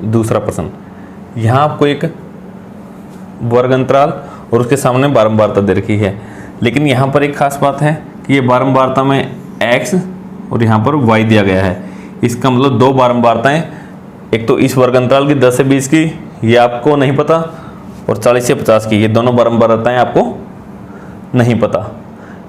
दूसरा प्रश्न, यहाँ आपको एक वर्ग अंतराल और उसके सामने बारंबारता दे रखी है, लेकिन यहाँ पर एक खास बात है कि ये बारंबारता में x और यहाँ पर y दिया गया है। इसका मतलब दो बारंबारताएं, एक तो इस वर्ग अंतराल की 10 से 20 की, ये आपको नहीं पता, और 40 से 50 की, ये दोनों बारंबारताएं आपको नहीं पता।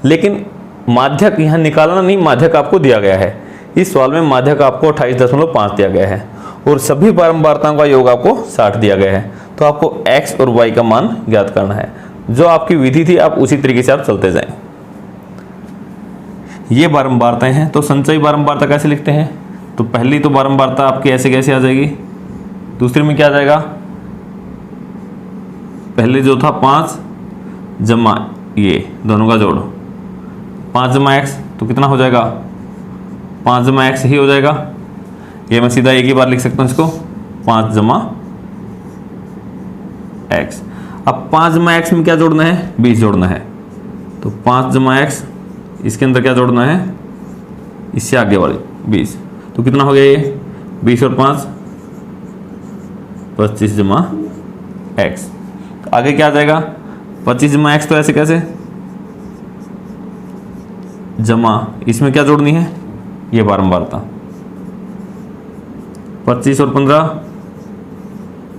लेकिन माध्यक यहाँ निकालना नहीं, माध्यक आपको दिया गया है। इस सवाल में माध्यक आपको 28.5 दिया गया है और सभी बारंबारताओं का योग आपको 60 दिया गया है। तो आपको x और y का मान ज्ञात करना है। जो आपकी विधि थी आप उसी तरीके से आप चलते जाएं। ये बारंबारताएं हैं, तो संचयी बारंबारता कैसे लिखते हैं? तो पहली तो बारंबारता आपकी ऐसे कैसे आ जाएगी, दूसरे में क्या आ जाएगा, पहले जो था 5 जमा ये दोनों का जोड़ 5 जमा x, तो कितना हो जाएगा, 5 जमा x ही हो जाएगा। ये मैं सीधा एक ही बार लिख सकता हूँ इसको, 5 जमा x। अब 5 जमा x में क्या जोड़ना है, 20 जोड़ना है। तो 5 जमा x, इसके अंदर क्या जोड़ना है, इससे आगे वाली 20। तो कितना हो गया ये, 20 और 5 25 जमा x। आगे क्या आ जाएगा, 25 जमा x, तो ऐसे कैसे, जमा इसमें क्या जोड़नी है, ये बारंबारता 25 और 15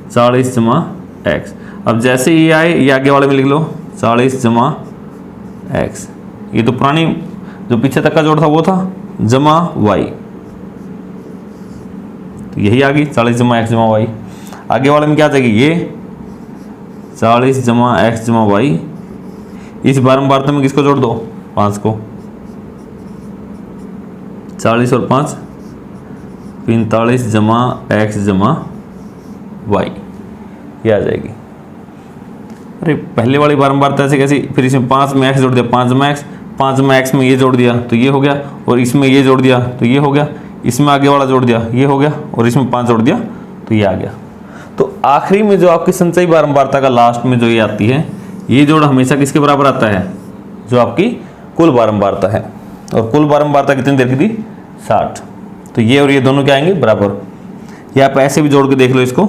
40 जमा x। अब जैसे ये आए ये आगे वाले में लिख लो 40 जमा x। ये तो पुरानी जो पीछे तक का जोड़ था वो था, जमा y, तो यही आ गई 40 जमा x जमा y। आगे वाले में क्या आ जाएगी, ये 40 जमा x जमा y। इस बारंबारता में किसको जोड़ दो, 5 को, 40 और 5 45 जमा x जमा y, ये आ जाएगी। अरे पहले वाली बारंबारता ऐसे कैसी, फिर इसमें 5 में x जोड़ दिया, 5 जमा x, 5 जमा x में ये जोड़ दिया तो ये हो गया, और इसमें ये जोड़ दिया तो ये हो गया, इसमें आगे वाला जोड़ दिया ये हो गया, और इसमें 5 जोड़ दिया तो ये आ गया। तो आखिरी में जो आपकी संचयी बारंबारता का लास्ट में जो ये आती है, ये जोड़ हमेशा किसके बराबर आता है, जो आपकी कुल बारंबारता है। और कुल बारंबारता कितनी देर की थी, 60। तो ये और ये दोनों क्या आएंगे, बराबर। या आप ऐसे भी जोड़ के देख लो इसको,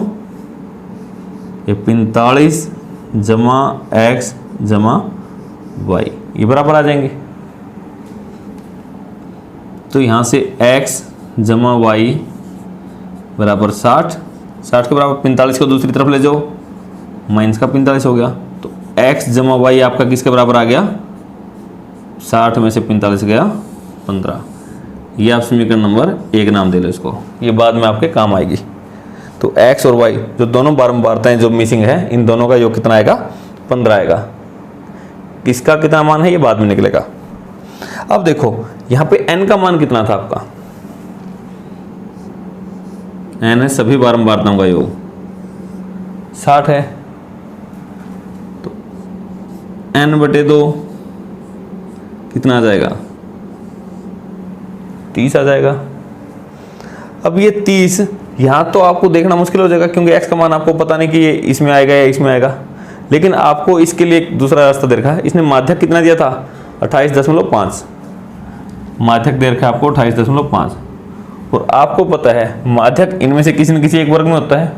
ये 45 जमा x जमा y, ये बराबर आ जाएंगे। तो यहाँ से x जमा y बराबर 60, 60 के बराबर 45 को दूसरी तरफ ले जाओ, माइनस का 45 हो गया। तो x जमा y आपका किसके बराबर आ गया, 60 में से 45 गया 15। ये आप समीकरण नंबर 1 नाम दे लो इसको, ये बाद में आपके काम आएगी। तो x और y जो दोनों बारंबारताएं जो मिसिंग है, इन दोनों का योग कितना आएगा, 15 आएगा। इसका कितना मान है ये बाद में निकलेगा। अब देखो यहाँ पे n का मान कितना था आपका, n है सभी बारंबारताओं का योग, 60 है। तो n/2 कितना आ जाएगा, 30 आ जाएगा। अब ये 30 यहाँ तो आपको देखना मुश्किल हो जाएगा, क्योंकि x का मान आपको पता नहीं कि ये इसमें आएगा या इसमें आएगा। लेकिन आपको इसके लिए एक दूसरा रास्ता दे रखा है। इसने माध्यक कितना दिया था, 28.5। माध्यक दे रखा है आपको 28.5, और आपको पता है माध्यक इनमें से किसी न किसी एक वर्ग में होता है।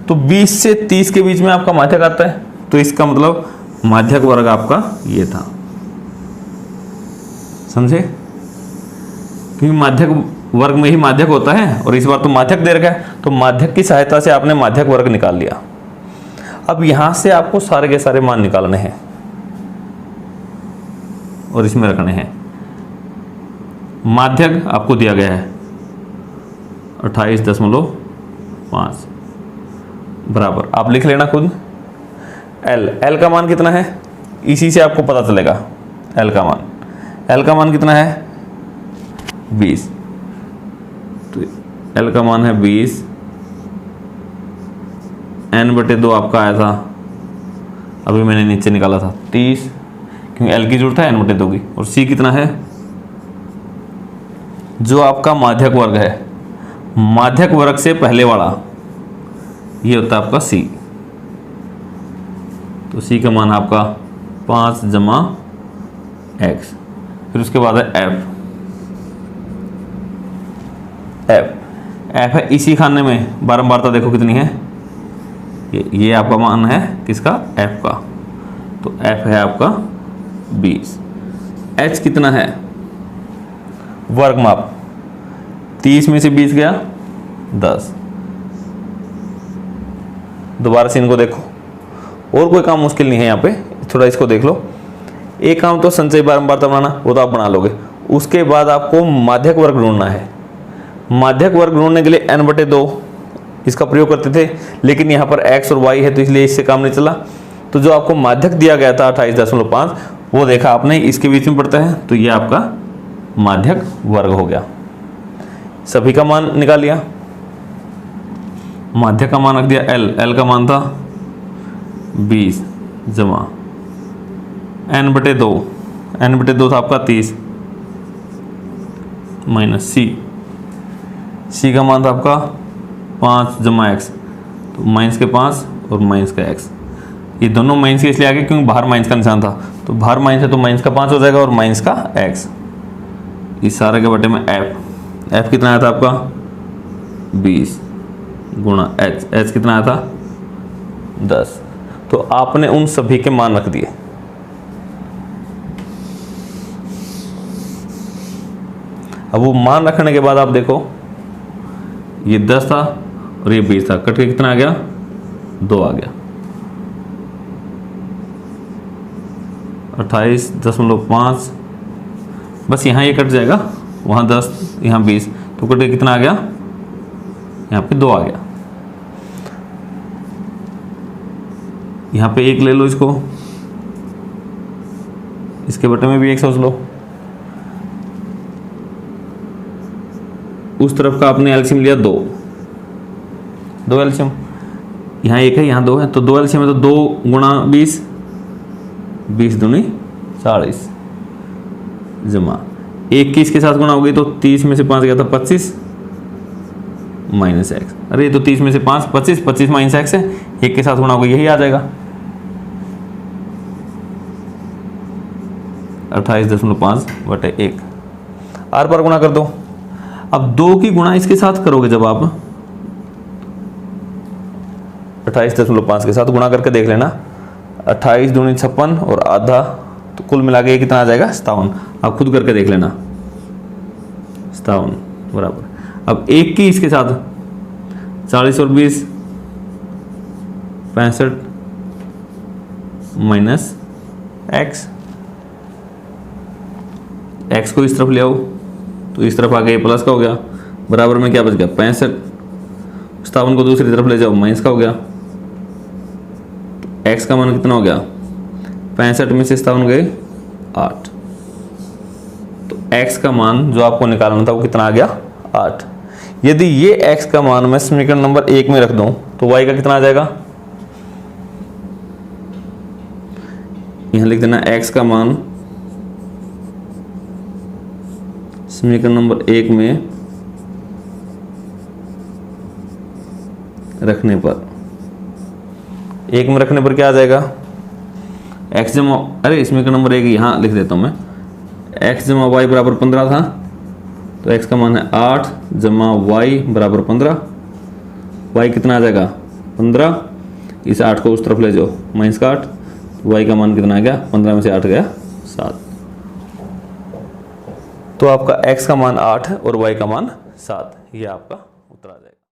तो 20 से 30 के बीच में आपका माध्यक आता है, तो इसका मतलब माध्यक वर्ग आपका ये था, समझे? क्योंकि माध्यक वर्ग में ही माध्यक होता है, और इस बार तो माध्यक दे रखा है, तो माध्यक की सहायता से आपने माध्यक वर्ग निकाल लिया। अब यहां से आपको सारे के सारे मान निकालने हैं और इसमें रखने हैं। माध्यक आपको दिया गया है 28.5 बराबर, आप लिख लेना खुद। l का मान कितना है, इसी से आपको पता चलेगा l का मान कितना है, 20। तो l का मान है 20, n/2 आपका आया था, अभी मैंने नीचे निकाला था 30, क्योंकि l की जरूरत है n/2 की। और c कितना है, जो आपका माध्यक वर्ग है, माध्यक वर्ग से पहले वाला ये होता है आपका c। तो c का मान आपका 5 जमा x, फिर उसके बाद है f। एफ है, इसी खाने में बारंबारता देखो कितनी है, ये आपका मान है किसका, एफ का। तो एफ है आपका 20। एच कितना है, वर्ग माप, 30 में से 20 गया 10। दोबारा से इनको देखो, और कोई काम मुश्किल नहीं है यहाँ पे, थोड़ा इसको देख लो। एक काम तो संचयी बारंबारता बनाना, वो तो आप बना लोगे। उसके बाद आपको माध्यक वर्ग ढूंढना है। माध्यक वर्ग ढूंढने के लिए n/2 इसका प्रयोग करते थे, लेकिन यहाँ पर x और y है तो इसलिए इससे काम नहीं चला। तो जो आपको माध्यक दिया गया था 28.5, वो देखा आपने इसके बीच में पड़ता है, तो ये आपका माध्यक वर्ग हो गया। सभी का मान निकाल लिया, माध्यक का मान रख दिया l का मान था 20 जमा n/2, n/2 था आपका 30 माइनस c का मान था आपका 5 जमा x, तो माइनस के 5 और माइनस का x। ये दोनों माइनस के इसलिए आगे क्योंकि बाहर माइनस का निशान था, तो बाहर माइनस है तो माइनस का 5 हो जाएगा और माइनस का x। इस सारे के बटे में f कितना आया था आपका 20 गुणा h कितना आया था 10। तो आपने उन सभी के मान रख दिए। अब वो मान रखने के बाद आप देखो, ये 10 था और ये 20 था, कट के कितना आ गया 2 आ गया। 28.5, बस यहाँ ये कट जाएगा, वहाँ 10 यहाँ 20, तो कट के कितना आ गया, यहाँ पे 2 आ गया। यहाँ पे 1 ले लो, इसके बटे में भी 1 सोच लो। उस तरफ का आपने एलसीएम लिया 2 एलसीएम, यहाँ 1 है यहाँ 2 है, तो 2 एलसीएम है तो 2 गुणा 20, 20 दूनी 40 जमा 1 की इसके साथ गुणा हो गई, तो 30 में से 5 गया था 25 माइनस एक्स। अरे ये तो 30 में से 5 25, 25 माइनस एक्स है, 1 के साथ गुणा हो गई, यही आ जाएगा 28.5/1। आर पर गुणा कर दो। अब 2 की गुणा इसके साथ करोगे, जब आप 28.5 के साथ गुणा करके देख लेना, 28 दूनी 56 और आधा, तो कुल मिला के कितना आ जाएगा 57। आप खुद करके देख लेना, 57 बराबर। अब 1 की इसके साथ 40 और 20 65 माइनस एक्स, एक्स को इस तरफ ले आओ तो इस तरफ आ गया, प्लस का हो गया, बराबर में क्या बच गया 65। 57 को दूसरी तरफ ले जाओ, माइनस का हो गया। एक्स का मान कितना हो गया 65 में से 57 गए 8, तो एक्स का मान जो आपको निकालना था वो कितना आ गया 8। यदि ये एक्स का मान मैं समीकरण नंबर 1 में रख दूं तो वाई का कितना आ जाएगा, यहां लिख देना एक्स का मान समीकरण नंबर 1 में रखने पर, 1 में रखने पर क्या आ जाएगा एक्स जमा, अरे समीकरण नंबर 1 यहाँ लिख देता हूँ मैं, एक्स जमा वाई बराबर 15 था, तो एक्स का मान है 8 जमा वाई बराबर 15। वाई कितना आ जाएगा 15, इस 8 को उस तरफ ले जाओ, माइनस का 8, वाई का मान कितना आ गया 15 में से 8 गया 7। तो आपका x का मान 8 है और y का मान 7, ये आपका